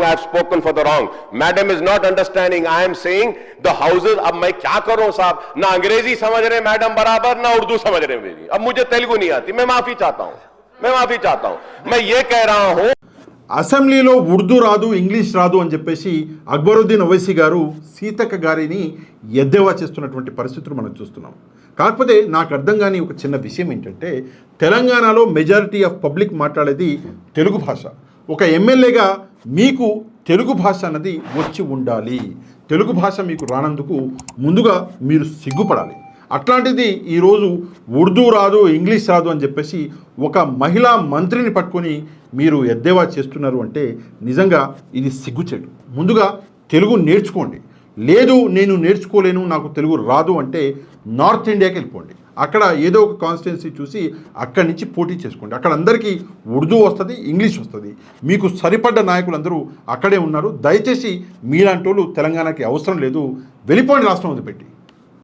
wrong, I have spoken for the wrong. Madam is not understanding. I am saying the houses. अब मैं क्या करूं साहब, ना अंग्रेजी समझ रहे मैडम बराबर, ना उर्दू समझ रहे मेरी. अब मुझे तेलुगु नहीं आती, मैं माफी चाहता हूं. मैं ये कह रहा हूं. అసెంబ్లీలో ఉర్దూ రాదు, ఇంగ్లీష్ రాదు అని చెప్పేసి అక్బరుద్దీన్ ఓవైసీ గారు సీతక్క గారిని ఎద్దేవా చేస్తున్నటువంటి పరిస్థితులు మనం చూస్తున్నాం. కాకపోతే నాకు అర్థం కాని ఒక చిన్న విషయం ఏంటంటే, తెలంగాణలో మెజారిటీ ఆఫ్ పబ్లిక్ మాట్లాడేది తెలుగు భాష. ఒక ఎమ్మెల్యేగా మీకు తెలుగు భాష అన్నది వచ్చి ఉండాలి. తెలుగు భాష మీకు రానందుకు ముందుగా మీరు సిగ్గుపడాలి. అట్లాంటిది ఈరోజు ఉర్దూ రాదు, ఇంగ్లీష్ రాదు అని చెప్పేసి ఒక మహిళా మంత్రిని పట్టుకొని మీరు ఎద్దేవా చేస్తున్నారు అంటే నిజంగా ఇది సిగ్గుచేటు. ముందుగా తెలుగు నేర్చుకోండి. లేదు నేను నేర్చుకోలేను, నాకు తెలుగు రాదు అంటే నార్త్ ఇండియాకి వెళ్ళిపోండి. అక్కడ ఏదో ఒక కాన్స్టిట్యున్సీ చూసి అక్కడి నుంచి పోటీ చేసుకోండి. అక్కడ అందరికీ ఉర్దూ వస్తుంది, ఇంగ్లీష్ వస్తుంది. మీకు సరిపడ్డ నాయకులందరూ అక్కడే ఉన్నారు. దయచేసి మీలాంటి వాళ్ళు తెలంగాణకి అవసరం లేదు. వెళ్ళిపోండి రాష్ట్రం వదిలిపెట్టి.